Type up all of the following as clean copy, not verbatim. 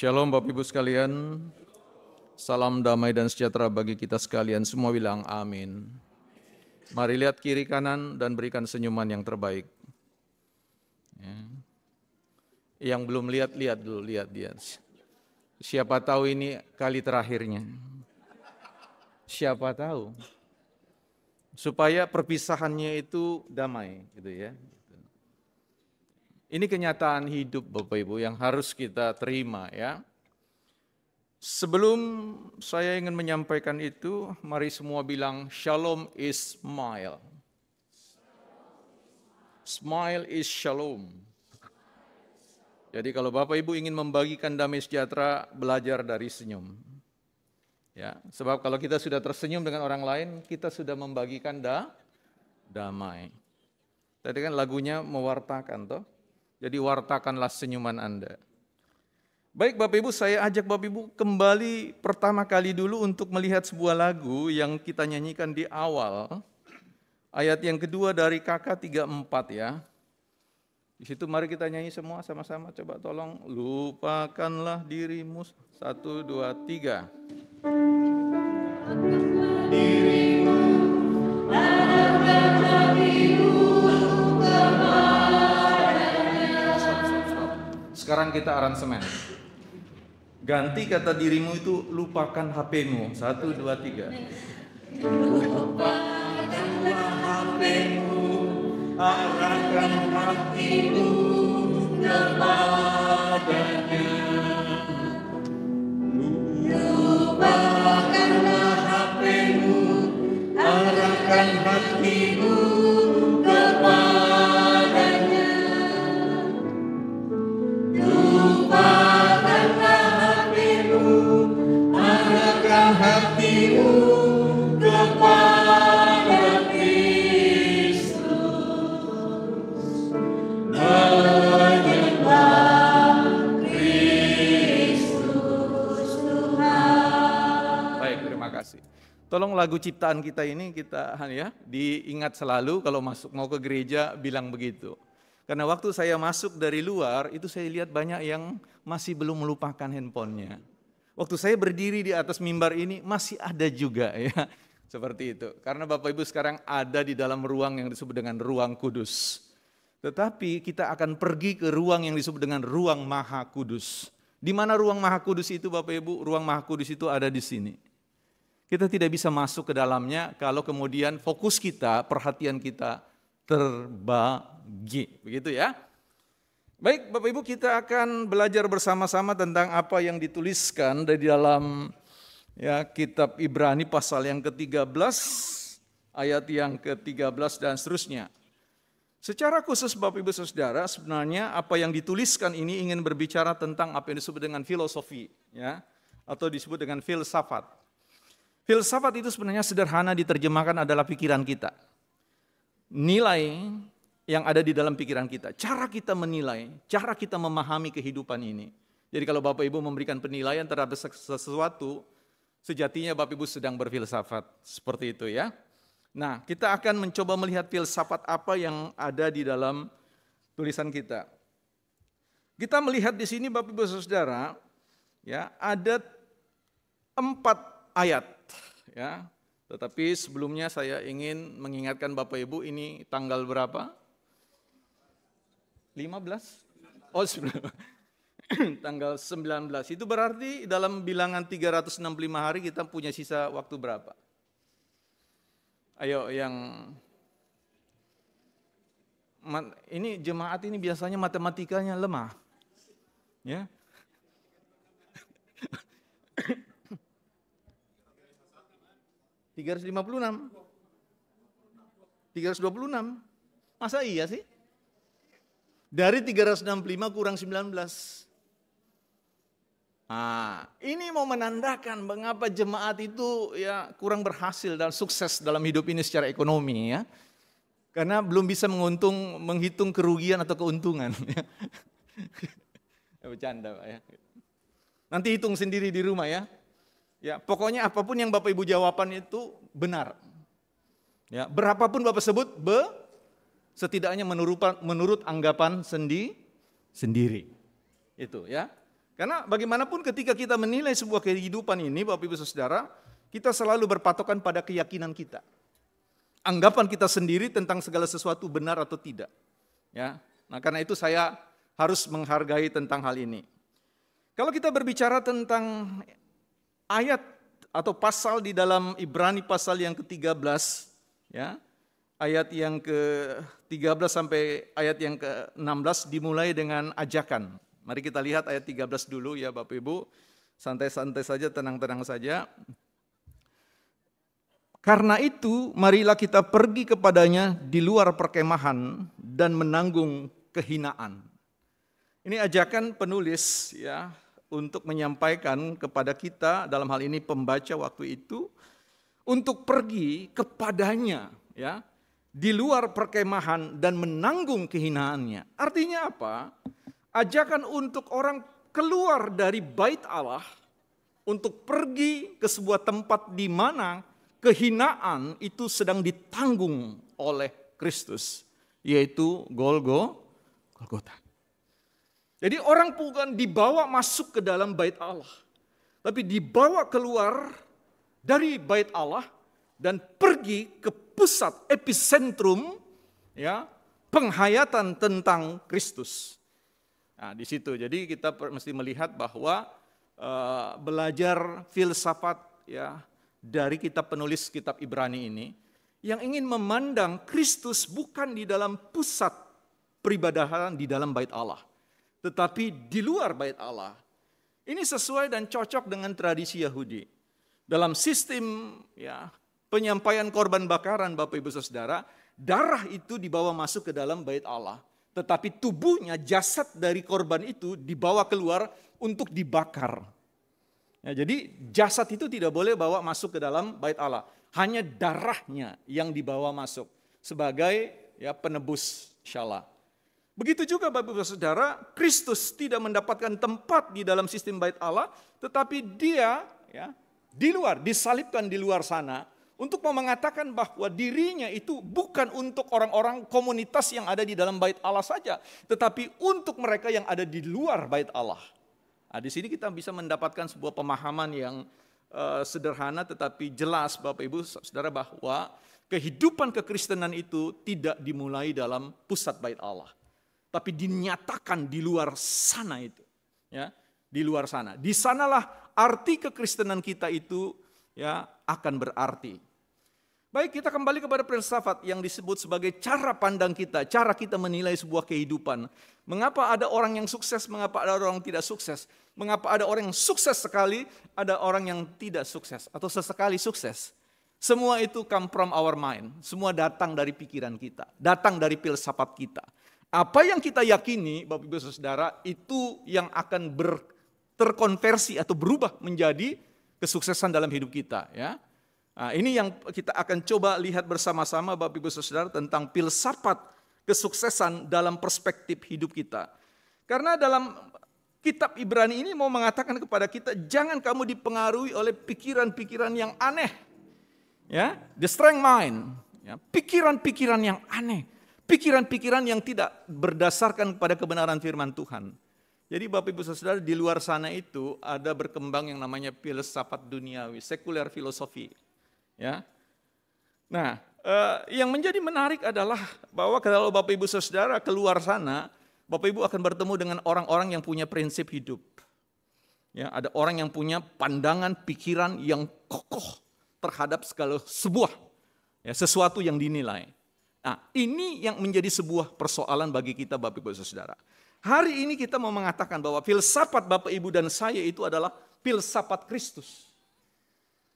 Shalom Bapak Ibu sekalian, salam damai dan sejahtera bagi kita sekalian, semua bilang amin. Mari lihat kiri kanan dan berikan senyuman yang terbaik. Ya. Yang belum lihat dulu, lihat. Siapa tahu ini kali terakhirnya. Siapa tahu. Supaya perpisahannya itu damai gitu ya. Ini kenyataan hidup Bapak Ibu yang harus kita terima ya. Sebelum saya ingin menyampaikan itu, mari semua bilang shalom is smile. Smile is shalom. Jadi kalau Bapak Ibu ingin membagikan damai sejahtera, belajar dari senyum. Ya, sebab kalau kita sudah tersenyum dengan orang lain, kita sudah membagikan damai. Tadi kan lagunya mewartakan toh. Jadi wartakanlah senyuman Anda. Baik Bapak Ibu, saya ajak Bapak Ibu kembali pertama kali dulu untuk melihat sebuah lagu yang kita nyanyikan di awal. Ayat yang kedua dari KK 34 ya. Di situ mari kita nyanyi semua sama-sama, coba tolong. Lupakanlah dirimu, 1, 2, 3. Dirimu, sekarang kita aransemen. Ganti kata dirimu itu lupakan HP-mu. 1, 2, 3. Lupakanlah HP-mu, arahkan hatimu kepadanya. Lupakanlah HP-mu, arahkan hatimu kepadanya. Hatimu kepada Kristus, menyembah Kristus Tuhan. Baik, terima kasih. Tolong lagu ciptaan kita ini kita ya diingat selalu kalau mau ke gereja bilang begitu. Karena waktu saya masuk dari luar itu saya lihat banyak yang masih belum melupakan handphonenya. Waktu saya berdiri di atas mimbar ini masih ada juga ya, seperti itu. Karena Bapak Ibu sekarang ada di dalam ruang yang disebut dengan ruang kudus. Tetapi kita akan pergi ke ruang yang disebut dengan ruang maha kudus. Di mana ruang maha kudus itu Bapak Ibu? Ruang maha kudus itu ada di sini. Kita tidak bisa masuk ke dalamnya kalau kemudian fokus kita, perhatian kita terbagi. Begitu ya. Baik Bapak Ibu, kita akan belajar bersama-sama tentang apa yang dituliskan dari dalam ya kitab Ibrani pasal yang ke-13, ayat yang ke-13 dan seterusnya. Secara khusus Bapak Ibu Saudara, sebenarnya apa yang dituliskan ini ingin berbicara tentang apa yang disebut dengan filosofi ya, atau disebut dengan filsafat. Filsafat itu sebenarnya sederhana diterjemahkan adalah pikiran kita. Nilai yang ada di dalam pikiran kita, cara kita menilai, cara kita memahami kehidupan ini. Jadi kalau Bapak Ibu memberikan penilaian terhadap sesuatu, sejatinya Bapak Ibu sedang berfilsafat, seperti itu ya. Nah, kita akan mencoba melihat filsafat apa yang ada di dalam tulisan kita. Kita melihat di sini Bapak Ibu Saudara, ya ada 4 ayat, ya. Tetapi sebelumnya saya ingin mengingatkan Bapak Ibu ini tanggal berapa? 15? Oh, tanggal 19. Itu berarti dalam bilangan 365 hari kita punya sisa waktu berapa? Ayo yang ini jemaat ini biasanya matematikanya lemah. Ya. 356. 326. Masa iya sih? Dari 365 kurang 19. Nah, ini mau menandakan mengapa jemaat itu ya kurang berhasil dan sukses dalam hidup ini secara ekonomi ya. Karena belum bisa menghitung kerugian atau keuntungan. Bercanda Pak ya. Nanti hitung sendiri di rumah ya. Ya, pokoknya apapun yang Bapak Ibu jawaban itu benar. Ya, berapapun Bapak sebut setidaknya menurut anggapan sendiri. Itu ya. Karena bagaimanapun ketika kita menilai sebuah kehidupan ini, Bapak Ibu Saudara, kita selalu berpatokan pada keyakinan kita. Anggapan kita sendiri tentang segala sesuatu benar atau tidak. Ya. Nah, karena itu saya harus menghargai tentang hal ini. Kalau kita berbicara tentang ayat atau pasal di dalam Ibrani pasal yang ke-13, ya, ayat yang ke-13 sampai ayat yang ke-16 dimulai dengan ajakan. Mari kita lihat ayat 13 dulu ya Bapak Ibu, santai-santai saja, tenang-tenang saja. Karena itu marilah kita pergi kepadanya di luar perkemahan dan menanggung kehinaan. Ini ajakan penulis ya untuk menyampaikan kepada kita, dalam hal ini pembaca waktu itu, untuk pergi kepadanya ya di luar perkemahan dan menanggung kehinaannya. Artinya apa? Ajakan untuk orang keluar dari bait Allah untuk pergi ke sebuah tempat di mana kehinaan itu sedang ditanggung oleh Kristus, yaitu Golgota. Jadi orang bukan dibawa masuk ke dalam bait Allah, tapi dibawa keluar dari bait Allah dan pergi ke pusat epicentrum ya penghayatan tentang Kristus. Nah, di situ jadi kita mesti melihat bahwa belajar filsafat ya dari kitab penulis kitab Ibrani ini yang ingin memandang Kristus bukan di dalam pusat peribadahan di dalam bait Allah, tetapi di luar bait Allah. Ini sesuai dan cocok dengan tradisi Yahudi. Dalam sistem ya penyampaian korban bakaran Bapak Ibu Saudara, darah itu dibawa masuk ke dalam bait Allah. Tetapi tubuhnya, jasad dari korban itu dibawa keluar untuk dibakar. Ya, jadi jasad itu tidak boleh bawa masuk ke dalam bait Allah. Hanya darahnya yang dibawa masuk sebagai ya penebus syala. Begitu juga Bapak Ibu Saudara, Kristus tidak mendapatkan tempat di dalam sistem bait Allah, tetapi dia ya di luar, disalibkan di luar sana, untuk mengatakan bahwa dirinya itu bukan untuk orang-orang komunitas yang ada di dalam bait Allah saja, tetapi untuk mereka yang ada di luar bait Allah. Nah, di sini kita bisa mendapatkan sebuah pemahaman yang sederhana tetapi jelas Bapak Ibu Saudara bahwa kehidupan kekristenan itu tidak dimulai dalam pusat bait Allah, tapi dinyatakan di luar sana itu, ya, di luar sana. Di sanalah arti kekristenan kita itu ya akan berarti. Baik, kita kembali kepada filsafat yang disebut sebagai cara pandang kita, cara kita menilai sebuah kehidupan. Mengapa ada orang yang sukses, mengapa ada orang yang tidak sukses? Mengapa ada orang yang sukses sekali, ada orang yang tidak sukses atau sesekali sukses? Semua itu come from our mind, semua datang dari pikiran kita, datang dari filsafat kita. Apa yang kita yakini, Bapak Ibu Saudara, itu yang akan terkonversi atau berubah menjadi kesuksesan dalam hidup kita, ya. Nah, ini yang kita akan coba lihat bersama-sama Bapak Ibu Saudara tentang filsafat kesuksesan dalam perspektif hidup kita. Karena dalam kitab Ibrani ini mau mengatakan kepada kita, jangan kamu dipengaruhi oleh pikiran-pikiran yang aneh. Ya, the strength mind, ya, pikiran-pikiran yang aneh, pikiran-pikiran yang tidak berdasarkan kepada kebenaran firman Tuhan. Jadi Bapak Ibu Saudara, di luar sana itu ada berkembang yang namanya filsafat duniawi, sekuler filosofi. Ya, nah yang menjadi menarik adalah bahwa kalau Bapak Ibu Saudara keluar sana, Bapak Ibu akan bertemu dengan orang-orang yang punya prinsip hidup. Ya, ada orang yang punya pandangan pikiran yang kokoh terhadap segala sebuah ya, sesuatu yang dinilai. Nah, ini yang menjadi sebuah persoalan bagi kita Bapak Ibu Saudara. Hari ini kita mau mengatakan bahwa filsafat Bapak Ibu dan saya itu adalah filsafat Kristus.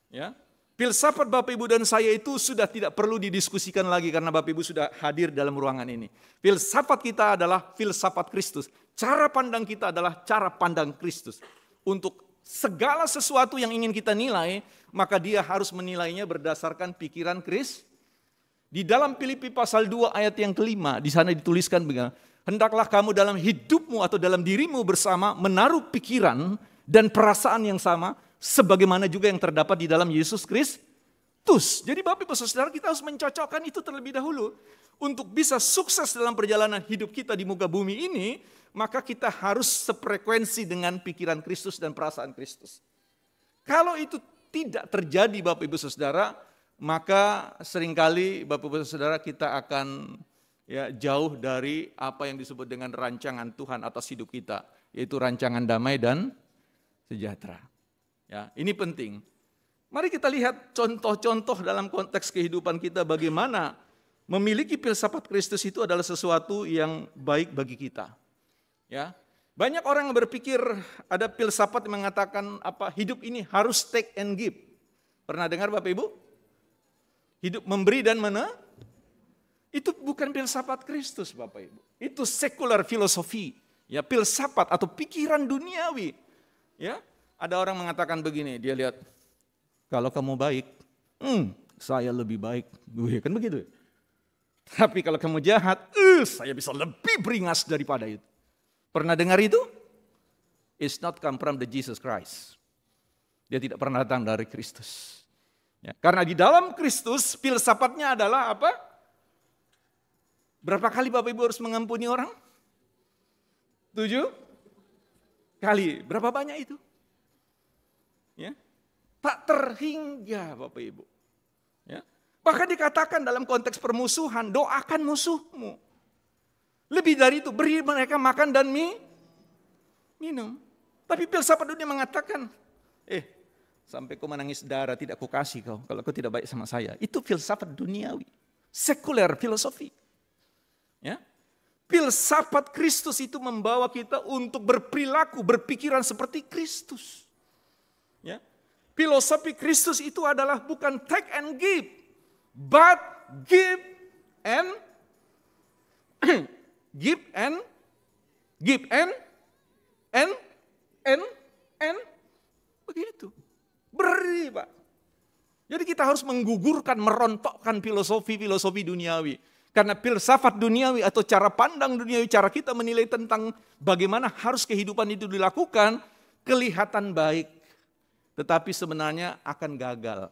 Ya. Filsafat Bapak Ibu dan saya itu sudah tidak perlu didiskusikan lagi karena Bapak Ibu sudah hadir dalam ruangan ini. Filsafat kita adalah filsafat Kristus. Cara pandang kita adalah cara pandang Kristus. Untuk segala sesuatu yang ingin kita nilai, maka dia harus menilainya berdasarkan pikiran Kristus. Di dalam Filipi pasal 2 ayat yang kelima, di sana dituliskan begini, hendaklah kamu dalam hidupmu atau dalam dirimu bersama menaruh pikiran dan perasaan yang sama, sebagaimana juga yang terdapat di dalam Yesus Kristus. Jadi Bapak Ibu Saudara, kita harus mencocokkan itu terlebih dahulu. Untuk bisa sukses dalam perjalanan hidup kita di muka bumi ini, maka kita harus sefrekuensi dengan pikiran Kristus dan perasaan Kristus. Kalau itu tidak terjadi Bapak Ibu Saudara, maka seringkali Bapak Ibu Saudara kita akan jauh dari apa yang disebut dengan rancangan Tuhan atas hidup kita, yaitu rancangan damai dan sejahtera. Ya, ini penting. Mari kita lihat contoh-contoh dalam konteks kehidupan kita bagaimana memiliki filsafat Kristus itu adalah sesuatu yang baik bagi kita. Ya, banyak orang yang berpikir ada filsafat yang mengatakan hidup ini harus take and give. Pernah dengar Bapak Ibu? Hidup memberi dan itu bukan filsafat Kristus Bapak Ibu. Itu sekular filosofi, ya, filsafat atau pikiran duniawi. Ya, ada orang mengatakan begini, dia lihat kalau kamu baik, saya lebih baik, kan begitu. Tapi kalau kamu jahat, saya bisa lebih beringas daripada itu. Pernah dengar itu? It's not come from the Jesus Christ. Dia tidak pernah datang dari Kristus. Ya, karena di dalam Kristus filsafatnya adalah apa? Berapa kali Bapak Ibu harus mengampuni orang? 7 kali. Berapa banyak itu? Ya. Tak terhingga Bapak Ibu. Ya. Bahkan dikatakan dalam konteks permusuhan, doakan musuhmu. Lebih dari itu, beri mereka makan dan minum. Tapi filsafat dunia mengatakan, sampai kau menangis darah tidak kau kasih kau, kalau kau tidak baik sama saya. Itu filsafat duniawi, sekuler filosofi. Ya. Filsafat Kristus itu membawa kita untuk berperilaku, berpikiran seperti Kristus. Ya. Filosofi Kristus itu adalah bukan take and give, but give and begitu. Beri, Pak. Jadi kita harus menggugurkan, merontokkan filosofi duniawi. Karena filsafat duniawi atau cara pandang duniawi, cara kita menilai tentang bagaimana harus kehidupan itu dilakukan, kelihatan baik. Tetapi sebenarnya akan gagal.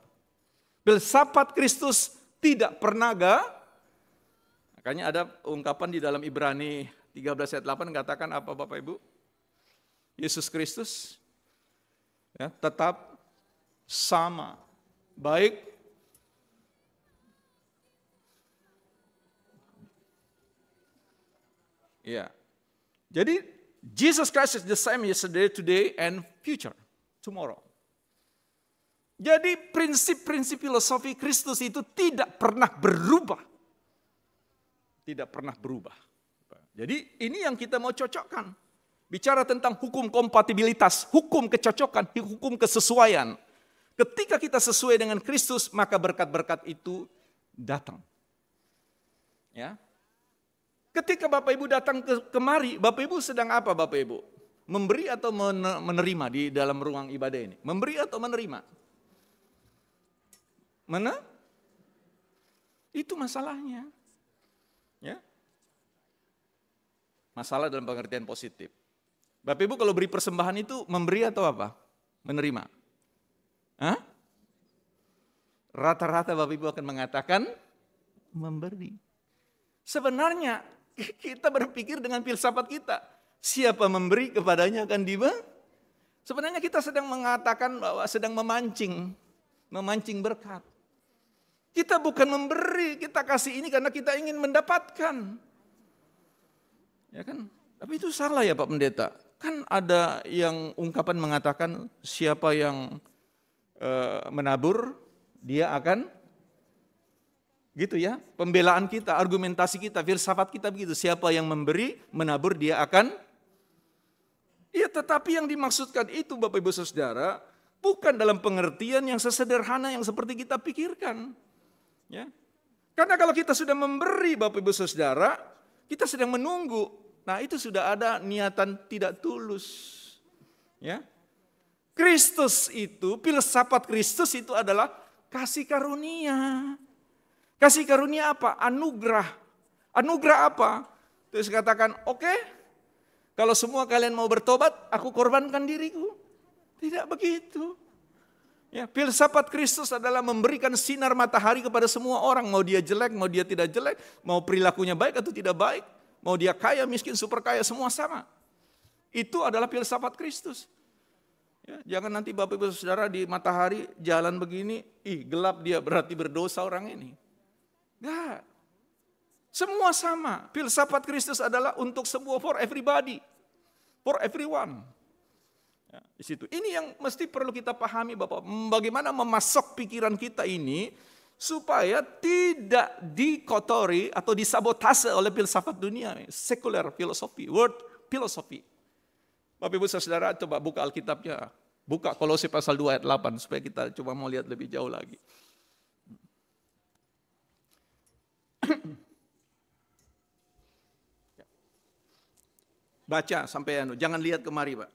Filsafat Kristus tidak pernah Makanya ada ungkapan di dalam Ibrani 13 ayat 8 katakan apa Bapak Ibu? Yesus Kristus ya, tetap sama, baik ya. Jadi Jesus Christ is the same yesterday, today, and future, tomorrow. Jadi prinsip-prinsip filosofi Kristus itu tidak pernah berubah. Tidak pernah berubah. Jadi ini yang kita mau cocokkan. Bicara tentang hukum kompatibilitas, hukum kecocokan, hukum kesesuaian. Ketika kita sesuai dengan Kristus, maka berkat-berkat itu datang. Ya. Ketika Bapak Ibu datang kemari, Bapak Ibu sedang apa Bapak Ibu? Memberi atau menerima di dalam ruang ibadah ini? Memberi atau menerima? Mana? Itu masalahnya. Ya. Masalah dalam pengertian positif. Bapak Ibu kalau beri persembahan itu memberi atau apa? Menerima. Hah? Rata-rata Bapak Ibu akan mengatakan memberi. Sebenarnya kita berpikir dengan filsafat kita. Siapa memberi kepadanya akan diberi. Sebenarnya kita sedang mengatakan bahwa sedang memancing berkat. Kita bukan memberi, kita kasih ini karena kita ingin mendapatkan. Ya kan? Tapi itu salah ya Pak Pendeta. Kan ada yang ungkapan mengatakan siapa yang menabur, dia akan gitu ya. Pembelaan kita, argumentasi kita, filsafat kita begitu. Siapa yang memberi, menabur, dia akan. Ya tetapi yang dimaksudkan itu Bapak Ibu Saudara, bukan dalam pengertian yang sesederhana yang seperti kita pikirkan. Ya. Karena kalau kita sudah memberi Bapak Ibu Saudara, kita sedang menunggu. Nah itu sudah ada niatan tidak tulus. Ya. Kristus itu, filsafat Kristus itu adalah kasih karunia. Kasih karunia apa? Anugerah. Anugerah apa? Terus katakan, oke, kalau semua kalian mau bertobat, aku korbankan diriku. Tidak begitu. Ya, filsafat Kristus adalah memberikan sinar matahari kepada semua orang. Mau dia jelek, mau dia tidak jelek, mau perilakunya baik atau tidak baik. Mau dia kaya, miskin, super kaya, semua sama. Itu adalah filsafat Kristus. Ya, jangan nanti Bapak Ibu Saudara di matahari jalan begini, gelap dia berarti berdosa orang ini. Enggak. Semua sama. Filsafat Kristus adalah untuk semua, for everybody. For everyone. Ya, di situ. Ini yang mesti perlu kita pahami Bapak. Bagaimana memasok pikiran kita ini supaya tidak dikotori atau disabotase oleh filsafat dunia, secular philosophy, world philosophy. Bapak Ibu Saudara coba buka Alkitabnya, buka Kolose pasal 2 ayat 8 supaya kita coba mau lihat lebih jauh lagi. Baca sampai jangan lihat kemari, Pak.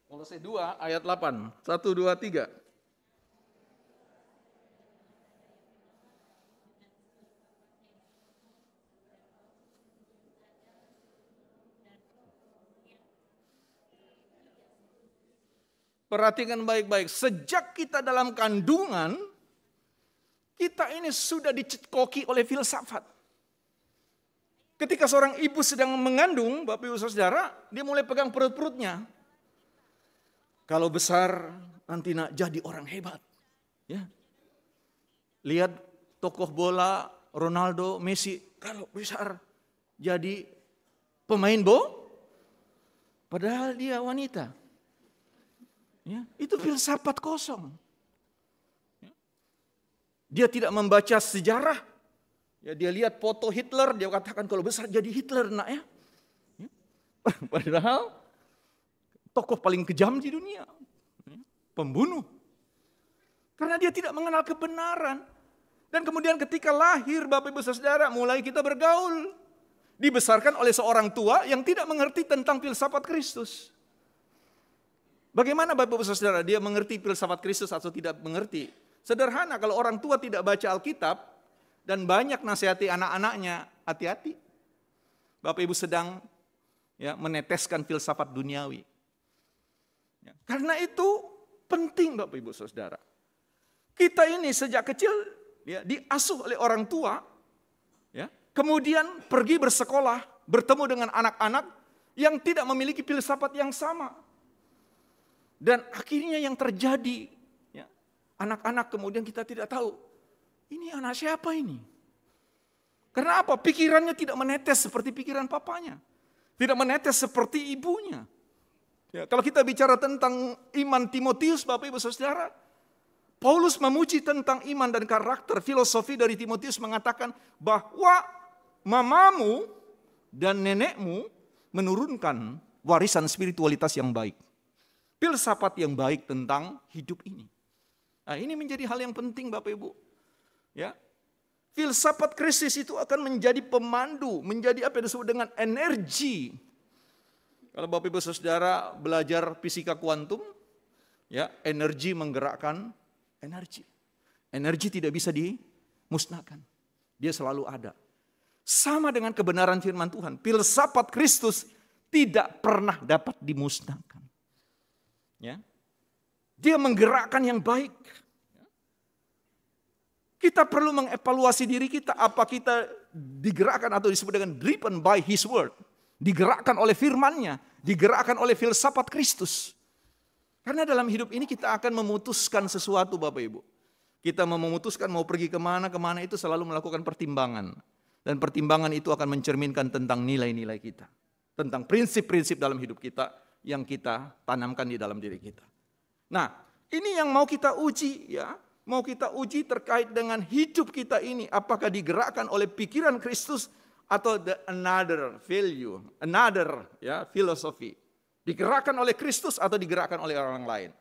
Kolose 2 ayat 8. 1, 2, 3. Perhatikan baik-baik. Sejak kita dalam kandungan, kita ini sudah dicekoki oleh filsafat. Ketika seorang ibu sedang mengandung, Bapak Ibu Saudara, dia mulai pegang perut-perutnya. Kalau besar nanti nak jadi orang hebat. Ya. Lihat tokoh bola Ronaldo, Messi, kalau besar jadi pemain padahal dia wanita. Ya, itu filsafat kosong. Ya. Dia tidak membaca sejarah. Ya, dia lihat foto Hitler, dia katakan kalau besar jadi Hitler nak ya. Ya. Padahal tokoh paling kejam di dunia, pembunuh. Karena dia tidak mengenal kebenaran. Dan kemudian ketika lahir Bapak Ibu Saudara, mulai kita bergaul. Dibesarkan oleh seorang tua yang tidak mengerti tentang filsafat Kristus. Bagaimana Bapak Ibu Saudara, dia mengerti filsafat Kristus atau tidak mengerti? Sederhana, kalau orang tua tidak baca Alkitab dan banyak nasihati anak-anaknya, hati-hati. Bapak Ibu sedang meneteskan filsafat duniawi. Ya, karena itu penting Bapak Ibu Saudara. Kita ini sejak kecil diasuh oleh orang tua, kemudian pergi bersekolah, bertemu dengan anak-anak yang tidak memiliki filsafat yang sama. Dan akhirnya yang terjadi, anak-anak kemudian kita tidak tahu, ini anak siapa ini? Karena apa? Pikirannya tidak menetes seperti pikiran papanya. Tidak menetes seperti ibunya. Ya, kalau kita bicara tentang iman Timotius, Bapak Ibu Saudara, Paulus memuji tentang iman dan karakter. Filosofi dari Timotius mengatakan bahwa mamamu dan nenekmu menurunkan warisan spiritualitas yang baik. Filsafat yang baik tentang hidup ini. Nah, ini menjadi hal yang penting Bapak Ibu. Ya. Filsafat Kristus itu akan menjadi pemandu, menjadi apa yang disebut dengan energi. Kalau Bapak Ibu Saudara belajar fisika kuantum, energi menggerakkan energi. Energi tidak bisa dimusnahkan. Dia selalu ada. Sama dengan kebenaran firman Tuhan. Filsafat Kristus tidak pernah dapat dimusnahkan. Ya. Dia menggerakkan yang baik. Kita perlu mengevaluasi diri kita. Apa kita digerakkan atau disebut dengan driven by His word. Digerakkan oleh firman-Nya, digerakkan oleh filsafat Kristus. Karena dalam hidup ini kita akan memutuskan sesuatu Bapak Ibu. Kita memutuskan mau pergi kemana itu selalu melakukan pertimbangan. Dan pertimbangan itu akan mencerminkan tentang nilai-nilai kita. Tentang prinsip-prinsip dalam hidup kita yang kita tanamkan di dalam diri kita. Nah, ini yang mau kita uji ya. Mau kita uji terkait dengan hidup kita ini. Apakah digerakkan oleh pikiran Kristus atau another value, another philosophy. Digerakkan oleh Kristus atau digerakkan oleh orang lain.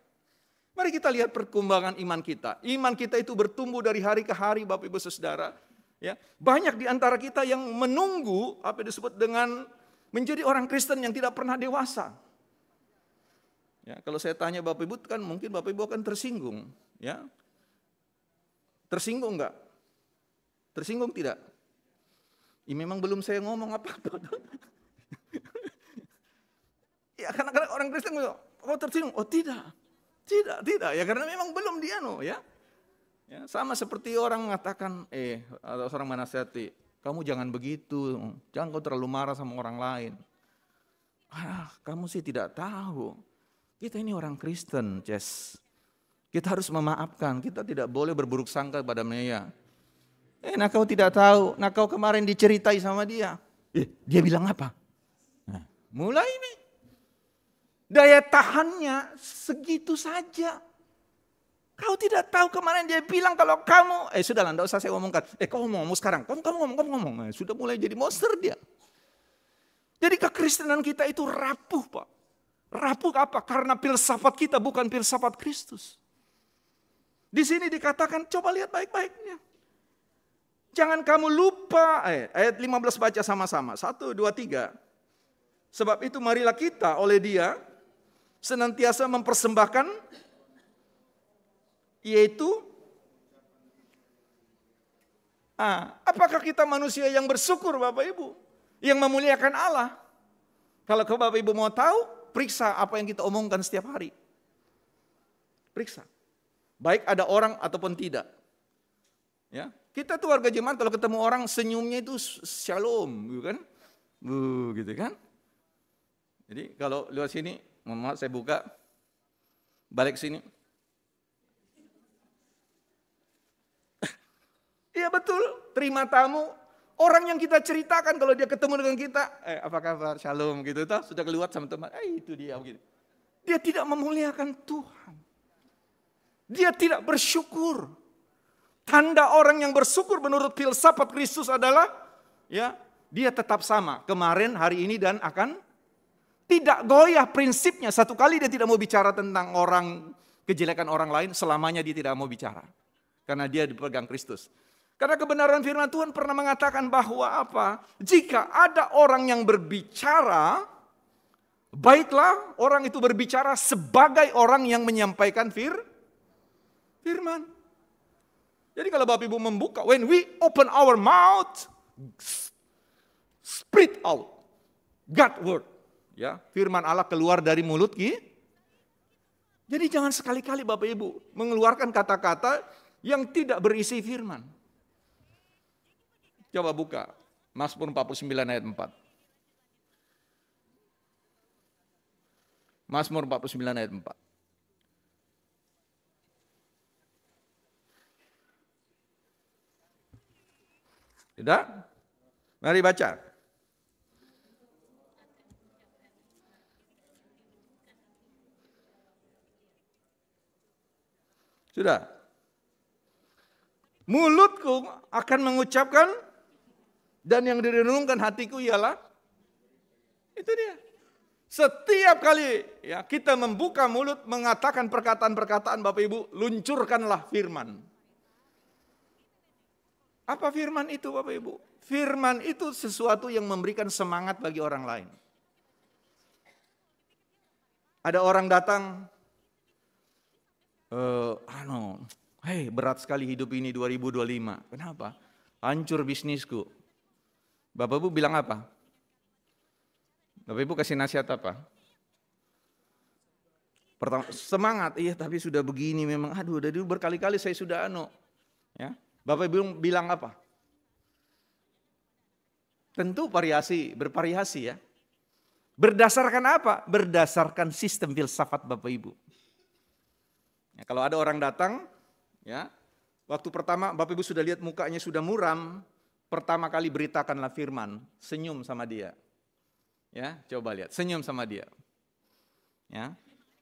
Mari kita lihat perkembangan iman kita. Iman kita itu bertumbuh dari hari ke hari Bapak Ibu Saudara. Ya, banyak di antara kita yang menunggu apa yang disebut dengan menjadi orang Kristen yang tidak pernah dewasa. Ya, kalau saya tanya Bapak Ibu kan mungkin Bapak Ibu akan tersinggung. Ya. Tersinggung enggak? Tersinggung tidak? Ya, memang belum saya ngomong apa-apa. Ya karena orang Kristen tersinggung. Oh tidak. Ya karena memang belum dia ya. Ya, sama seperti orang mengatakan, atau orang menasihati, kamu jangan begitu, jangan kau terlalu marah sama orang lain. Kamu sih tidak tahu, kita ini orang Kristen, Ces. Kita harus memaafkan, kita tidak boleh berburuk sangka pada Mea. Nah kau tidak tahu, nah kau kemarin diceritai sama dia. Dia bilang apa? Nah, mulai nih. Daya tahannya segitu saja. Kau tidak tahu kemarin dia bilang kalau kamu, sudahlah enggak usah saya omongkan. Kau ngomong sekarang, kamu ngomong. Sudah mulai jadi monster dia. Jadi kekristenan kita itu rapuh Pak. Rapuh apa? Karena filsafat kita bukan filsafat Kristus. Di sini dikatakan, coba lihat baik-baiknya. Jangan kamu lupa, ayat 15 baca sama-sama. 1, 2, 3. Sebab itu marilah kita oleh dia senantiasa mempersembahkan, yaitu, apakah kita manusia yang bersyukur Bapak Ibu? Yang memuliakan Allah? Kalau Bapak Ibu mau tahu, periksa apa yang kita omongkan setiap hari. Periksa. Baik ada orang ataupun tidak. Ya, kita tuh warga jemaat kalau ketemu orang senyumnya itu shalom, gitu kan? Gitu kan? Jadi kalau lewat sini, mohon maaf saya buka, balik sini. Iya betul, terima tamu. Orang yang kita ceritakan kalau dia ketemu dengan kita, apa kabar, shalom gitu, sudah keluar sama teman, itu dia begitu. Dia tidak memuliakan Tuhan. Dia tidak bersyukur. Tanda orang yang bersyukur menurut filsafat Kristus adalah, ya, dia tetap sama kemarin, hari ini dan akan tidak goyah prinsipnya. Satu kali dia tidak mau bicara tentang orang, kejelekan orang lain, selamanya dia tidak mau bicara. Karena dia dipegang Kristus. Karena kebenaran firman Tuhan pernah mengatakan bahwa apa? Jika ada orang yang berbicara, baiklah orang itu berbicara sebagai orang yang menyampaikan firman. Jadi kalau Bapak Ibu membuka, when we open our mouth, spit out God word. Ya, firman Allah keluar dari mulut kita. Jadi jangan sekali-kali Bapak Ibu mengeluarkan kata-kata yang tidak berisi firman. Coba buka Mazmur 49 ayat 4. Mazmur 49 ayat 4. Tidak? Mari baca. Sudah. Mulutku akan mengucapkan dan yang direnungkan hatiku ialah itu dia. Setiap kali ya kita membuka mulut mengatakan perkataan-perkataan Bapak Ibu, luncurkanlah firman. Apa firman itu Bapak Ibu? Firman itu sesuatu yang memberikan semangat bagi orang lain. Ada orang datang, berat sekali hidup ini 2025. Kenapa? Hancur bisnisku. Bapak Ibu bilang apa? Bapak Ibu kasih nasihat apa? Pertama, semangat, iya tapi sudah begini memang, dari dulu berkali-kali saya sudah ya. Bapak Ibu bilang apa? Tentu bervariasi ya. Berdasarkan apa? Berdasarkan sistem filsafat Bapak Ibu. Ya, kalau ada orang datang, ya, waktu pertama Bapak Ibu sudah lihat mukanya sudah muram, pertama kali beritakanlah firman, senyum sama dia. Ya, coba lihat, senyum sama dia. Ya,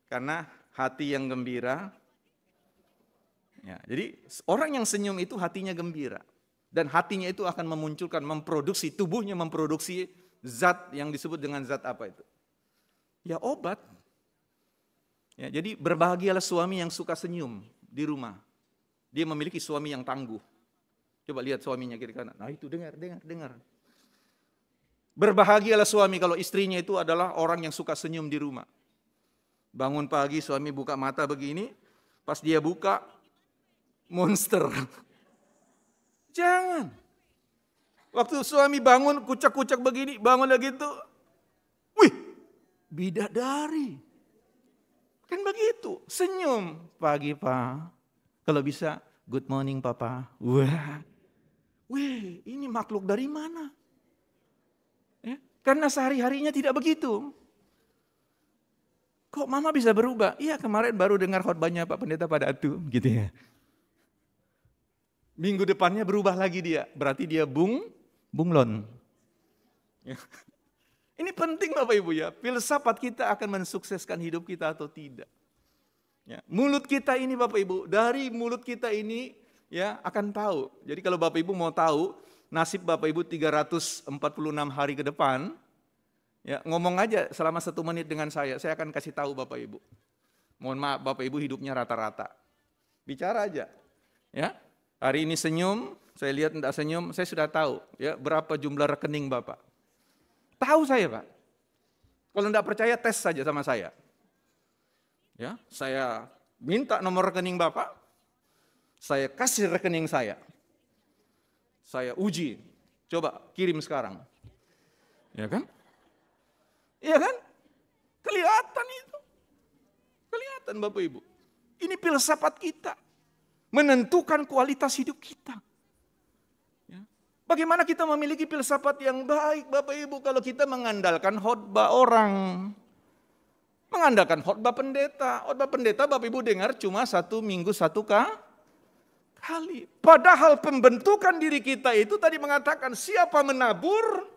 karena hati yang gembira. Ya, jadi orang yang senyum itu hatinya gembira. Dan hatinya itu akan memunculkan, memproduksi, tubuhnya memproduksi zat yang disebut dengan zat apa itu? Ya obat. Ya, jadi berbahagialah suami yang suka senyum di rumah. Dia memiliki suami yang tangguh. Coba lihat suaminya kiri kanan. Nah itu dengar. Berbahagialah suami kalau istrinya itu adalah orang yang suka senyum di rumah. Bangun pagi suami buka mata begini, pas dia buka, monster. Jangan. Waktu suami bangun kucak-kucak begini, bangun lagi itu, wih, bidadari. Kan begitu, senyum pagi Pak. Kalau bisa Good morning Papa. Wah, weh, ini makhluk dari mana? Ya, karena sehari-harinya tidak begitu. Kok Mama bisa berubah? Iya, kemarin baru dengar khotbahnya Pak Pendeta pada Atu, gitu ya. Minggu depannya berubah lagi dia, berarti dia bunglon. Ya. Ini penting Bapak Ibu ya, filsafat kita akan mensukseskan hidup kita atau tidak. Ya, mulut kita ini Bapak Ibu, dari mulut kita ini ya akan tahu. Jadi kalau Bapak Ibu mau tahu nasib Bapak Ibu 346 hari ke depan, ya ngomong aja selama 1 menit dengan saya akan kasih tahu Bapak Ibu. Mohon maaf Bapak Ibu hidupnya rata-rata. Bicara aja. Ya, hari ini senyum, saya lihat tidak senyum, saya sudah tahu ya berapa jumlah rekening Bapak. Tahu saya Pak. Kalau tidak percaya tes saja sama saya. Ya, saya minta nomor rekening Bapak, saya kasih rekening saya uji, coba kirim sekarang, ya kan? Iya kan? Kelihatan itu, kelihatan Bapak Ibu. Ini filsafat kita, menentukan kualitas hidup kita. Ya. Bagaimana kita memiliki filsafat yang baik Bapak Ibu kalau kita mengandalkan khotbah orang? Mengandalkan khotbah pendeta. Khotbah pendeta Bapak Ibu dengar cuma 1 minggu 1 kali. Padahal pembentukan diri kita itu tadi mengatakan siapa menabur.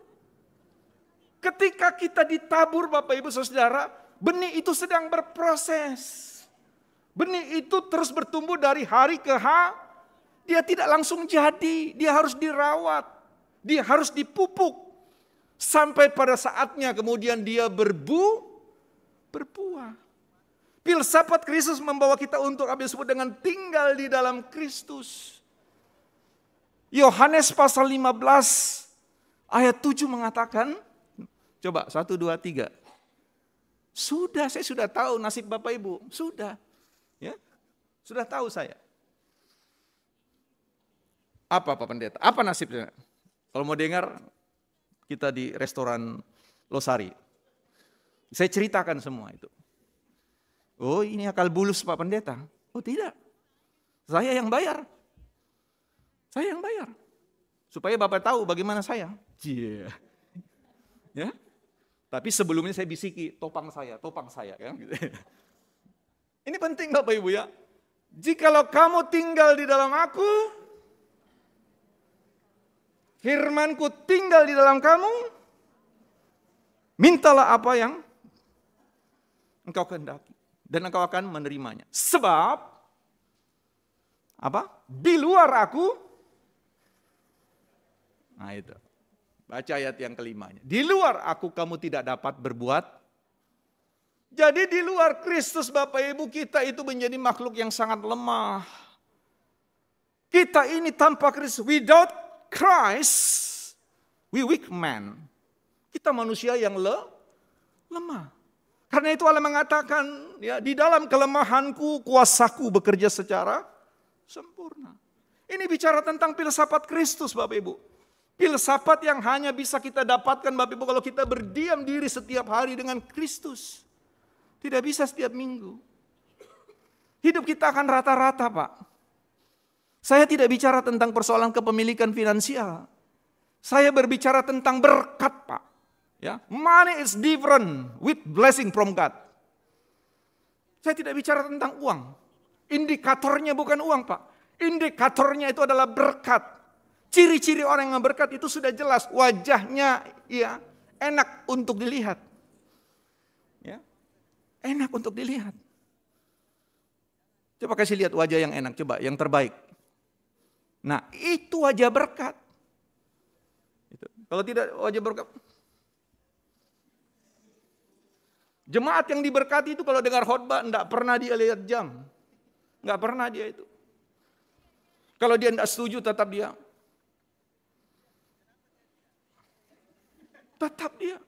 Ketika kita ditabur Bapak Ibu Saudara, benih itu sedang berproses. Benih itu terus bertumbuh dari hari ke hari. Dia tidak langsung jadi, dia harus dirawat. Dia harus dipupuk. Sampai pada saatnya kemudian dia berbuah. Filsafat Kristus membawa kita untuk apa disebut dengan tinggal di dalam Kristus. Yohanes pasal 15 ayat 7 mengatakan, coba 1, 2, 3. Saya sudah tahu nasib Bapak Ibu, sudah. Ya, sudah tahu saya. Apa Pak Pendeta? Apa nasibnya? Kalau mau dengar, kita di restoran Losari. Saya ceritakan semua itu. Oh ini akal bulus Pak Pendeta. Oh tidak. Saya yang bayar. Saya yang bayar. Supaya Bapak tahu bagaimana saya. Yeah. Ya. Tapi sebelumnya saya bisiki, topang saya. Kan? Ini penting Bapak Ibu ya. Jikalau kamu tinggal di dalam aku, firmanku tinggal di dalam kamu, mintalah apa yang engkau kehendaki dan engkau akan menerimanya. Sebab apa? Di luar aku. Nah itu. Baca ayat yang kelimanya. Di luar aku kamu tidak dapat berbuat. Jadi di luar Kristus Bapak Ibu kita itu menjadi makhluk yang sangat lemah. Kita ini tanpa Kristus, without Christ, we weak man. Kita manusia yang lemah. Karena itu Allah mengatakan, ya di dalam kelemahanku kuasaku bekerja secara sempurna. Ini bicara tentang filsafat Kristus Bapak Ibu. Filsafat yang hanya bisa kita dapatkan Bapak Ibu kalau kita berdiam diri setiap hari dengan Kristus. Tidak bisa setiap minggu. Hidup kita akan rata-rata Pak. Saya tidak bicara tentang persoalan kepemilikan finansial. Saya berbicara tentang berkat Pak. Ya, money is different with blessing from God. Saya tidak bicara tentang uang. Indikatornya bukan uang Pak. Indikatornya itu adalah berkat. Ciri-ciri orang yang berkat itu sudah jelas. Wajahnya ya enak untuk dilihat. Ya, enak untuk dilihat. Coba kasih lihat wajah yang enak. Coba yang terbaik. Nah itu wajah berkat. Kalau tidak wajah berkat. Jemaat yang diberkati itu kalau dengar khotbah enggak pernah dia lihat jam. Enggak pernah dia itu. Kalau dia enggak setuju tetap dia. Tetap dia.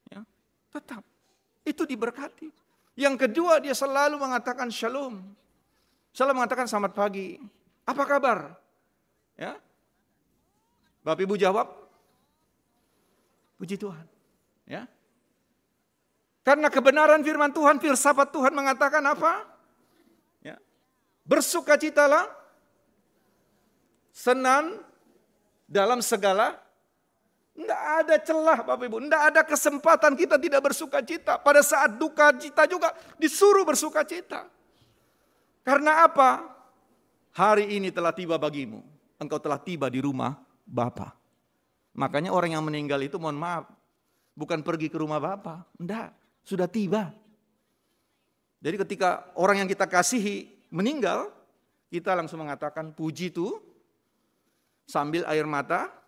Ya, tetap. Itu diberkati. Yang kedua dia selalu mengatakan shalom. Selalu mengatakan selamat pagi. Apa kabar? Ya. Bapak Ibu jawab. Puji Tuhan. Ya. Karena kebenaran firman Tuhan, filsafat Tuhan mengatakan apa? Ya. Bersukacitalah senang dalam segala. Tidak ada celah Bapak Ibu, tidak ada kesempatan kita tidak bersuka cita. Pada saat duka cita juga disuruh bersuka cita. Karena apa? Hari ini telah tiba bagimu, engkau telah tiba di rumah Bapa. Makanya orang yang meninggal itu mohon maaf, bukan pergi ke rumah Bapa, enggak, sudah tiba. Jadi ketika orang yang kita kasihi meninggal, kita langsung mengatakan puji itu sambil air mata.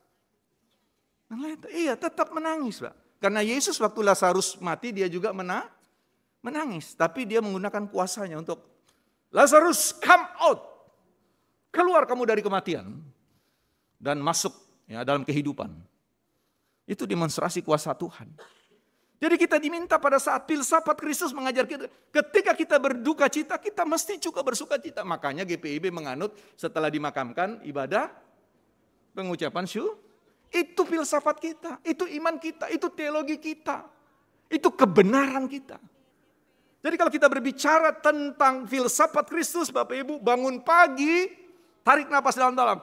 Iya, tetap menangis, Pak. Karena Yesus waktu Lazarus mati dia juga menangis, tapi dia menggunakan kuasanya untuk Lazarus come out. Keluar kamu dari kematian dan masuk ya dalam kehidupan. Itu demonstrasi kuasa Tuhan. Jadi kita diminta pada saat filsafat Kristus mengajar kita, ketika kita berduka cita, kita mesti juga bersuka cita. Makanya GPIB menganut setelah dimakamkan ibadah pengucapan syukur. Itu filsafat kita, itu iman kita, itu teologi kita, itu kebenaran kita. Jadi kalau kita berbicara tentang filsafat Kristus, Bapak Ibu bangun pagi, tarik napas dalam-dalam.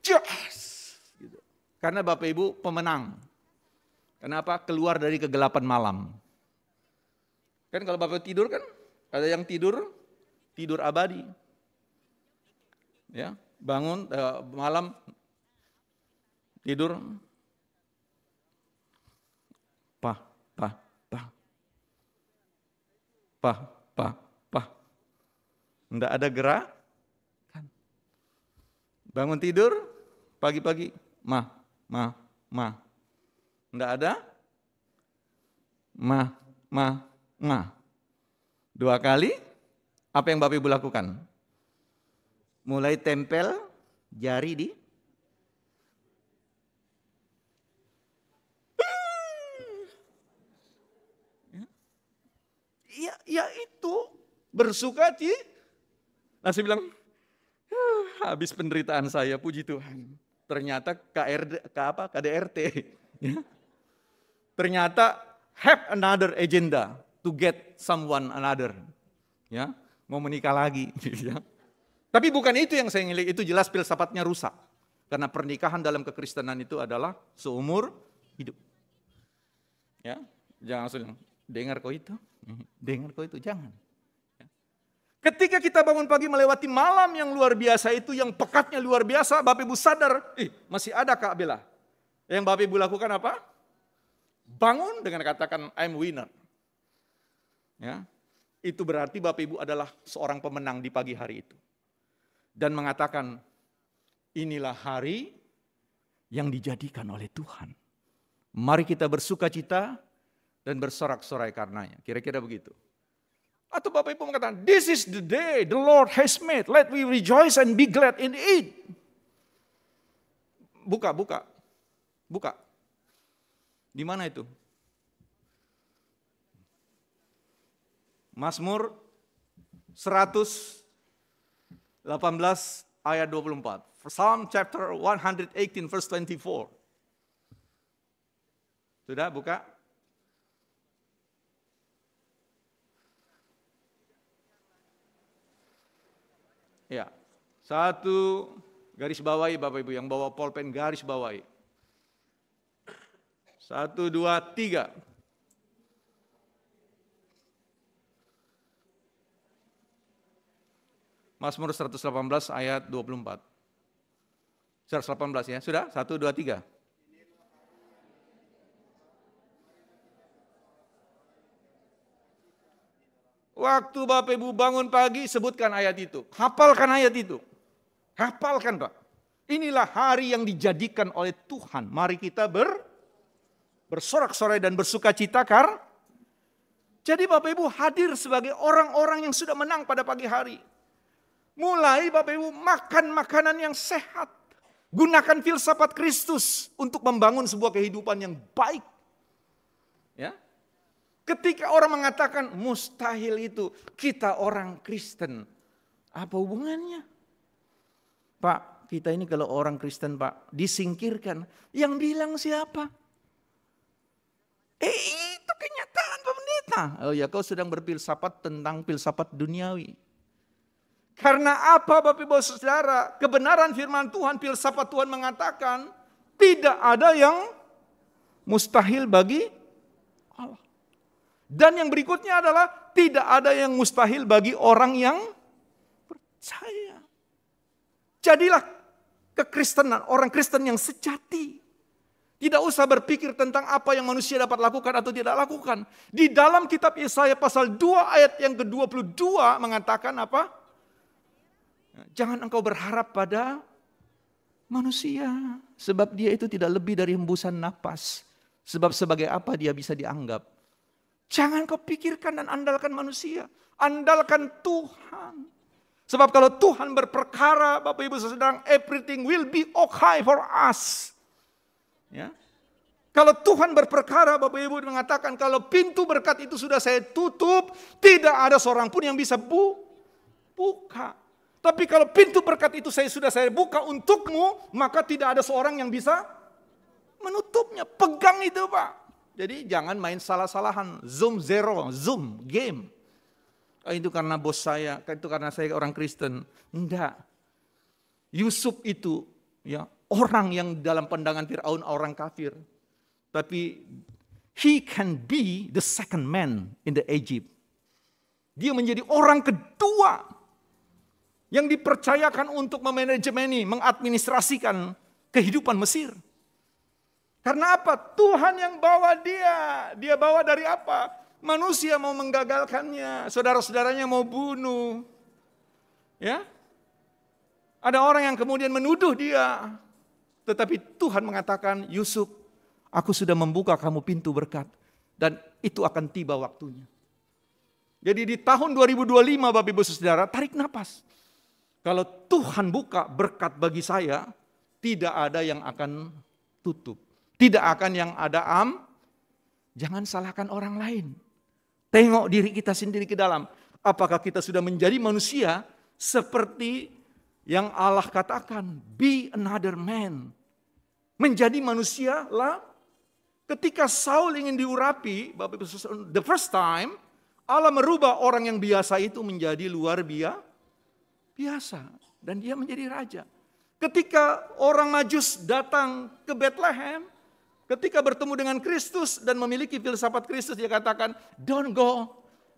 Yes! Gitu. Karena Bapak Ibu pemenang. Kenapa? Keluar dari kegelapan malam. Kan kalau Bapak tidur kan, ada yang tidur abadi. Ya, bangun malam tidur. Pah. Enggak ada gerak. Bangun tidur, pagi-pagi, ma. Enggak ada, ma. 2 kali, apa yang Bapak Ibu lakukan? Mulai tempel jari di. Ya itu, bersuka cita. Langsung bilang, habis penderitaan saya, puji Tuhan. Ternyata KDRT. Ya. Ternyata have another agenda to get someone another. Ya, mau menikah lagi. Ya. Tapi bukan itu yang saya ingin, itu jelas filsafatnya rusak. Karena pernikahan dalam kekristenan itu adalah seumur hidup. Ya, jangan langsung dengar kau itu, jangan. Ketika kita bangun pagi melewati malam yang luar biasa itu, yang pekatnya luar biasa, Bapak Ibu sadar, masih ada Kak Bella. Yang Bapak Ibu lakukan apa? Bangun dengan katakan, I'm winner. Ya, itu berarti Bapak Ibu adalah seorang pemenang di pagi hari itu. Dan mengatakan, inilah hari yang dijadikan oleh Tuhan. Mari kita bersuka cita dan bersorak-sorai karenanya. Kira-kira begitu. Atau Bapak Ibu mengatakan, this is the day the Lord has made. Let we rejoice and be glad in it. Buka. Di mana itu? Mazmur 118 ayat 24. Psalm chapter 118 verse 24. Sudah buka? Ya, 1 garis bawahi Bapak Ibu, yang bawa pulpen garis bawahi. 1, 2, 3. Mazmur 118 ayat 24. 118 ya, sudah? 1, 2, 3. Waktu Bapak Ibu bangun pagi, sebutkan ayat itu. Hafalkan ayat itu. Hafalkan Pak. Inilah hari yang dijadikan oleh Tuhan. Mari kita bersorak-sorai dan bersuka cita. Jadi Bapak Ibu hadir sebagai orang-orang yang sudah menang pada pagi hari. Mulai Bapak Ibu makan makanan yang sehat. Gunakan filsafat Kristus untuk membangun sebuah kehidupan yang baik. Ya. Ketika orang mengatakan mustahil itu, kita orang Kristen. Apa hubungannya? Pak, kita ini kalau orang Kristen Pak, disingkirkan. Yang bilang siapa? Itu kenyataan Pak Pendeta. Oh ya, kau sedang berfilsafat tentang filsafat duniawi. Karena apa Bapak Ibu Saudara? Kebenaran firman Tuhan, filsafat Tuhan mengatakan tidak ada yang mustahil bagi Allah. Dan yang berikutnya adalah tidak ada yang mustahil bagi orang yang percaya. Jadilah kekristenan, orang Kristen yang sejati. Tidak usah berpikir tentang apa yang manusia dapat lakukan atau tidak lakukan. Di dalam kitab Yesaya pasal 2 ayat yang ke-22 mengatakan apa? Jangan engkau berharap pada manusia, sebab dia itu tidak lebih dari hembusan napas. Sebab sebagai apa dia bisa dianggap. Jangan kau pikirkan dan andalkan manusia. Andalkan Tuhan. Sebab kalau Tuhan berperkara, Bapak Ibu Saudara, everything will be okay for us. Ya. Kalau Tuhan berperkara, Bapak Ibu mengatakan kalau pintu berkat itu sudah saya tutup, tidak ada seorang pun yang bisa buka. Tapi kalau pintu berkat itu sudah saya buka untukmu, maka tidak ada seorang yang bisa menutupnya. Pegang itu Pak. Jadi jangan main salah-salahan. Zoom game. Itu karena bos saya, itu karena saya orang Kristen. Enggak. Yusuf itu ya orang yang dalam pandangan Firaun orang kafir. Tapi he can be the second man in the Egypt. Dia menjadi orang kedua yang dipercayakan untuk memanajemeni, mengadministrasikan kehidupan Mesir. Karena apa? Tuhan yang bawa dia. Dia bawa dari apa? Manusia mau menggagalkannya, saudara-saudaranya mau bunuh. Ya? Ada orang yang kemudian menuduh dia. Tetapi Tuhan mengatakan, Yusuf, aku sudah membuka kamu pintu berkat. Dan itu akan tiba waktunya. Jadi di tahun 2025 Bapak Ibu Saudara, tarik napas. Kalau Tuhan buka berkat bagi saya, tidak ada yang akan tutup. Tidak akan yang ada jangan salahkan orang lain. Tengok diri kita sendiri ke dalam. Apakah kita sudah menjadi manusia seperti yang Allah katakan, be another man. Menjadi manusia lah. Ketika Saul ingin diurapi, the first time, Allah merubah orang yang biasa itu menjadi luar biasa. Dan dia menjadi raja. Ketika orang Majus datang ke Bethlehem, ketika bertemu dengan Kristus dan memiliki filsafat Kristus, dia katakan, don't go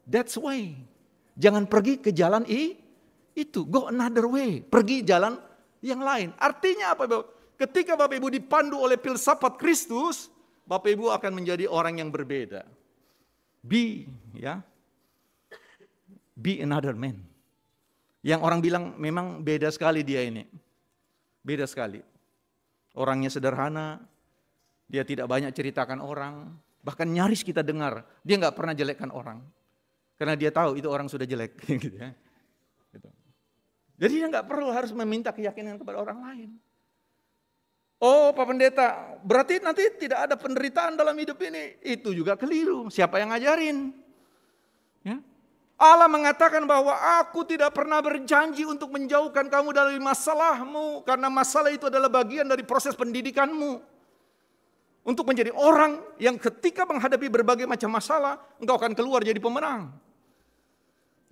that way. Jangan pergi ke jalan itu, go another way. Pergi jalan yang lain. Artinya apa Bapak? Ketika Bapak Ibu dipandu oleh filsafat Kristus, Bapak Ibu akan menjadi orang yang berbeda. Be another man. Yang orang bilang memang beda sekali dia ini. Beda sekali. Orangnya sederhana, dia tidak banyak ceritakan orang. Bahkan nyaris kita dengar, dia nggak pernah jelekkan orang. Karena dia tahu itu orang sudah jelek. Gitu ya. Jadi dia nggak perlu harus meminta keyakinan kepada orang lain. Oh Pak Pendeta, berarti nanti tidak ada penderitaan dalam hidup ini. Itu juga keliru, siapa yang ngajarin? Ya. Allah mengatakan bahwa aku tidak pernah berjanji untuk menjauhkan kamu dari masalahmu. Karena masalah itu adalah bagian dari proses pendidikanmu. Untuk menjadi orang yang ketika menghadapi berbagai macam masalah, engkau akan keluar jadi pemenang.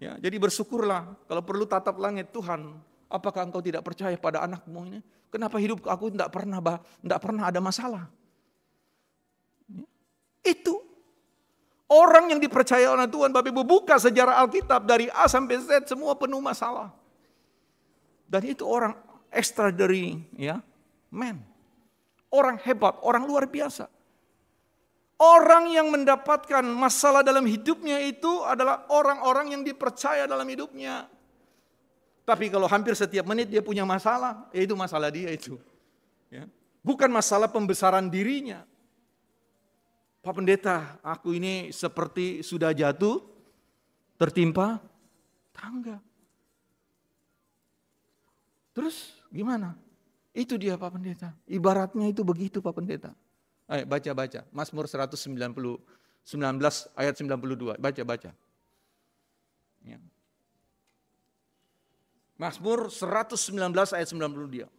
Ya, jadi bersyukurlah kalau perlu tatap langit, Tuhan, apakah engkau tidak percaya pada anakmu ini? Kenapa hidup aku tidak pernah ada masalah? Ya. Itu. Orang yang dipercaya oleh Tuhan, Bapak Ibu buka sejarah Alkitab dari A sampai Z semua penuh masalah. Dan itu orang extraordinary, ya, man. Orang hebat, orang luar biasa. Orang yang mendapatkan masalah dalam hidupnya itu adalah orang-orang yang dipercaya dalam hidupnya. Tapi kalau hampir setiap menit dia punya masalah, ya itu masalah dia itu. Ya. Bukan masalah pembesaran dirinya. Pak Pendeta, aku ini seperti sudah jatuh, tertimpa tangga. Terus gimana? Itu dia Pak Pendeta. Ibaratnya itu begitu Pak Pendeta. Ayo baca-baca. Mazmur 19 ayat 92. Baca-baca. Ya. Mazmur 119 ayat 92.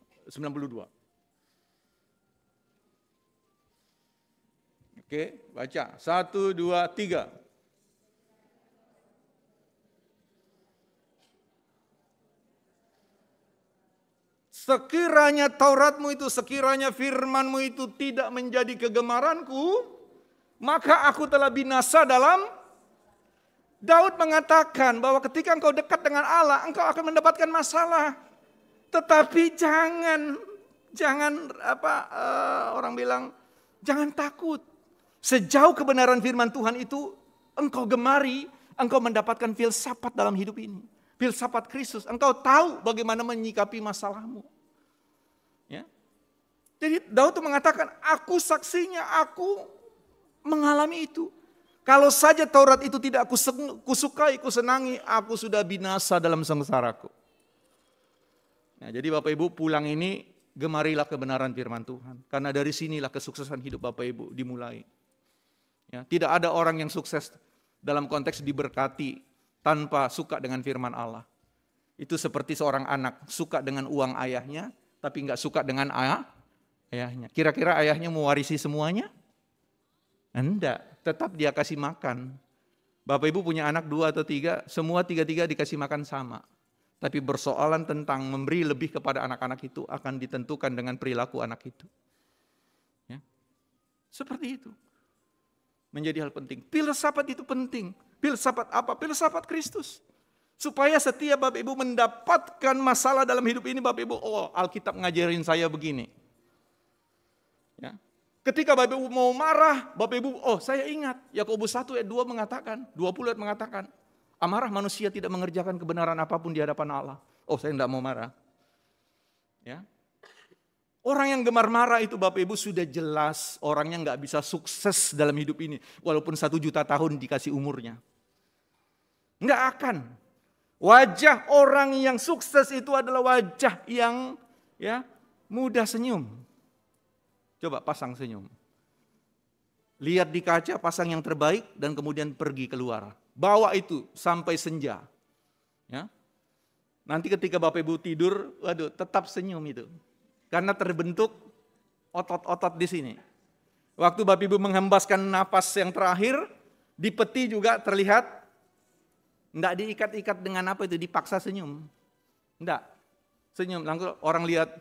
Oke, baca. 1, 2, 3. sekiranya Tauratmu itu, sekiranya firmanmu itu tidak menjadi kegemaranku, maka aku telah binasa dalam. Daud mengatakan bahwa ketika engkau dekat dengan Allah, engkau akan mendapatkan masalah. Tetapi jangan orang bilang, jangan takut. Sejauh kebenaran firman Tuhan itu engkau gemari, engkau mendapatkan filsafat dalam hidup ini. Filsafat Kristus, engkau tahu bagaimana menyikapi masalahmu. Ya. Jadi Daud itu mengatakan, aku saksinya, aku mengalami itu. Kalau saja Taurat itu tidak kusukai, kusenangi, aku sudah binasa dalam sengsaraku. Nah, jadi Bapak Ibu pulang ini, gemarilah kebenaran firman Tuhan. Karena dari sinilah kesuksesan hidup Bapak Ibu dimulai. Ya, tidak ada orang yang sukses dalam konteks diberkati tanpa suka dengan firman Allah. Itu seperti seorang anak suka dengan uang ayahnya, tapi nggak suka dengan ayahnya. Kira-kira ayahnya mewarisi semuanya? Enggak, tetap dia kasih makan. Bapak Ibu punya anak 2 atau 3, semua 3-3 dikasih makan sama. Tapi persoalan tentang memberi lebih kepada anak-anak itu akan ditentukan dengan perilaku anak itu. Ya. Seperti itu. Menjadi hal penting. Filsafat itu penting. Filsafat apa? Filsafat Kristus. Supaya setiap Bapak Ibu mendapatkan masalah dalam hidup ini, Bapak Ibu, oh Alkitab ngajarin saya begini. Ya. Ketika Bapak Ibu mau marah, Bapak Ibu, oh saya ingat, Yakobus 1 ayat 2 mengatakan, 20 ayat mengatakan, amarah manusia tidak mengerjakan kebenaran apapun di hadapan Allah. Oh saya tidak mau marah. Ya. Orang yang gemar marah itu Bapak Ibu sudah jelas orangnya nggak bisa sukses dalam hidup ini. Walaupun 1 juta tahun dikasih umurnya. Nggak akan. Wajah orang yang sukses itu adalah wajah yang ya mudah senyum. Coba pasang senyum. Lihat di kaca, pasang yang terbaik dan kemudian pergi keluar. Bawa itu sampai senja. Ya. Nanti ketika Bapak Ibu tidur, waduh tetap senyum itu. Karena terbentuk otot-otot di sini. Waktu Bapak Ibu menghembaskan napas yang terakhir, di peti juga terlihat, enggak diikat-ikat dengan apa itu, dipaksa senyum. Enggak, senyum. Langsung orang lihat,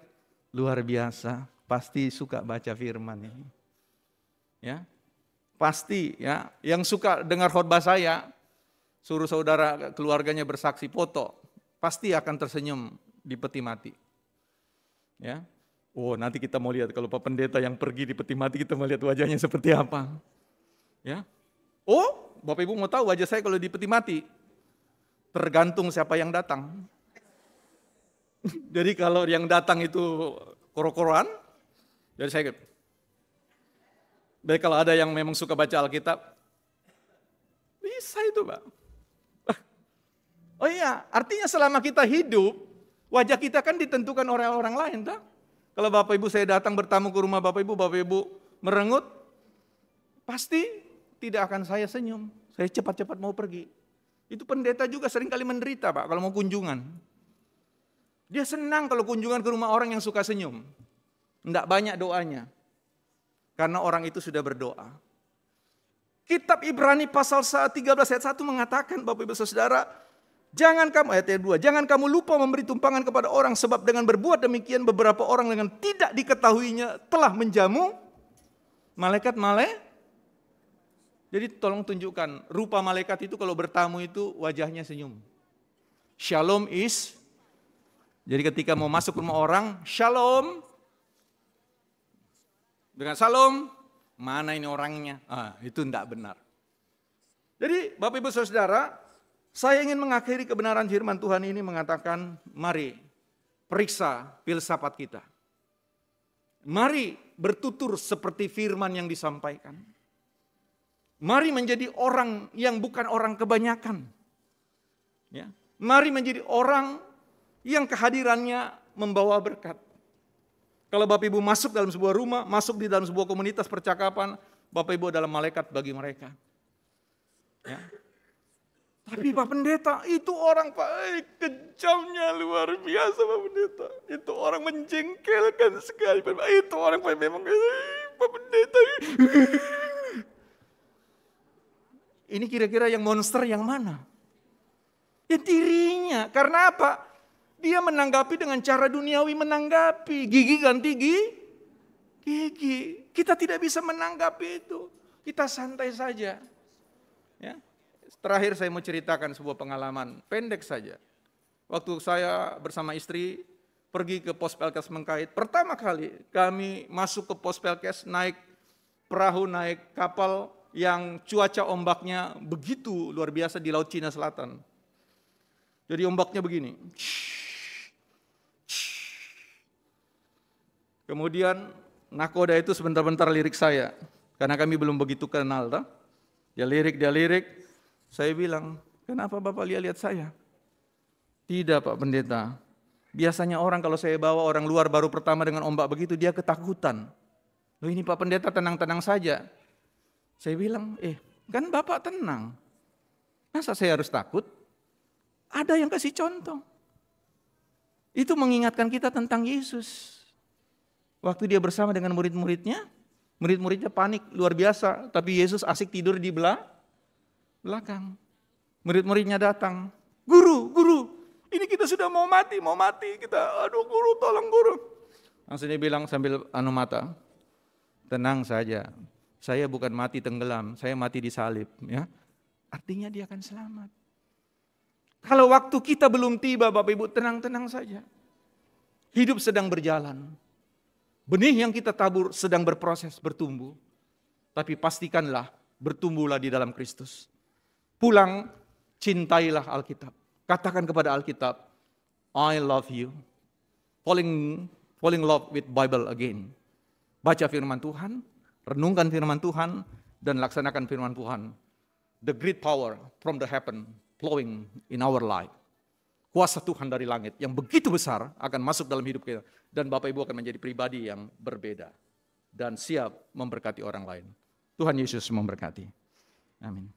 luar biasa, pasti suka baca firman ini. Ya, pasti ya, yang suka dengar khotbah saya, suruh saudara keluarganya bersaksi foto, pasti akan tersenyum di peti mati. Ya. Oh, nanti kita mau lihat kalau Pak Pendeta yang pergi di peti mati, kita mau lihat wajahnya seperti apa. Ya. Oh, Bapak Ibu mau tahu wajah saya kalau di peti mati? Tergantung siapa yang datang. Jadi kalau yang datang itu koro-koroan, jadi saya baik kalau ada yang memang suka baca Alkitab, bisa itu Pak. Oh iya, artinya selama kita hidup, wajah kita kan ditentukan oleh orang lain, tak? Kalau Bapak Ibu saya datang bertamu ke rumah Bapak Ibu merengut, pasti tidak akan saya senyum. Saya cepat-cepat mau pergi. Itu pendeta juga seringkali menderita Pak, kalau mau kunjungan. Dia senang kalau kunjungan ke rumah orang yang suka senyum. Tidak banyak doanya. Karena orang itu sudah berdoa. Kitab Ibrani pasal 13 ayat 1 mengatakan, Bapak Ibu Saudara, jangan kamu lupa memberi tumpangan kepada orang, sebab dengan berbuat demikian beberapa orang dengan tidak diketahuinya telah menjamu malaikat. Jadi tolong tunjukkan rupa malaikat itu kalau bertamu itu wajahnya senyum. Shalom is, jadi ketika mau masuk rumah orang, shalom. Dengan salam, mana ini orangnya? Itu tidak benar. Jadi Bapak Ibu Saudara, saya ingin mengakhiri kebenaran firman Tuhan ini mengatakan, mari periksa filsafat kita. Mari bertutur seperti firman yang disampaikan. Mari menjadi orang yang bukan orang kebanyakan. Ya. Mari menjadi orang yang kehadirannya membawa berkat. Kalau Bapak Ibu masuk dalam sebuah rumah, masuk di dalam sebuah komunitas percakapan, Bapak Ibu adalah malaikat bagi mereka. Ya. Tapi Pak Pendeta, itu orang Pak, kejamnya luar biasa Pak Pendeta. Itu orang menjengkelkan sekali. Itu orang Pak memang, Pak Pendeta. Ini kira-kira yang monster yang mana? Ya dirinya. Karena apa? Dia menanggapi dengan cara duniawi menanggapi. Gigi ganti gigi. Kita tidak bisa menanggapi itu. Kita santai saja. Ya. Terakhir saya mau ceritakan sebuah pengalaman. Pendek saja. Waktu saya bersama istri pergi ke pos Pelkes Mengkait. Pertama kali kami masuk ke pos Pelkes naik perahu, naik kapal yang cuaca ombaknya begitu luar biasa di Laut Cina Selatan. Jadi ombaknya begini. Kemudian nakoda itu sebentar-bentar lirik saya. Karena kami belum begitu kenal. Toh? Dia lirik. Saya bilang, kenapa Bapak lihat saya? Tidak Pak Pendeta. Biasanya orang kalau saya bawa orang luar baru pertama dengan ombak begitu, dia ketakutan. Loh ini Pak Pendeta tenang-tenang saja. Saya bilang, kan Bapak tenang. Masa saya harus takut? Ada yang kasih contoh. Itu mengingatkan kita tentang Yesus. Waktu dia bersama dengan murid-muridnya panik luar biasa. Tapi Yesus asik tidur di belakang. Murid-muridnya datang. Guru, ini kita sudah mau mati. Kita, aduh guru, tolong guru. Langsung dia bilang sambil mata. Tenang saja. Saya bukan mati tenggelam, saya mati disalib. Ya. Artinya dia akan selamat. Kalau waktu kita belum tiba, Bapak Ibu, tenang-tenang saja. Hidup sedang berjalan. Benih yang kita tabur sedang berproses, bertumbuh. Tapi pastikanlah, bertumbuhlah di dalam Kristus. Pulang, cintailah Alkitab. Katakan kepada Alkitab, I love you. Falling love with Bible again. Baca firman Tuhan, renungkan firman Tuhan, dan laksanakan firman Tuhan. The great power from the heaven flowing in our life. Kuasa Tuhan dari langit yang begitu besar akan masuk dalam hidup kita. Dan Bapak Ibu akan menjadi pribadi yang berbeda. Dan siap memberkati orang lain. Tuhan Yesus memberkati. Amin.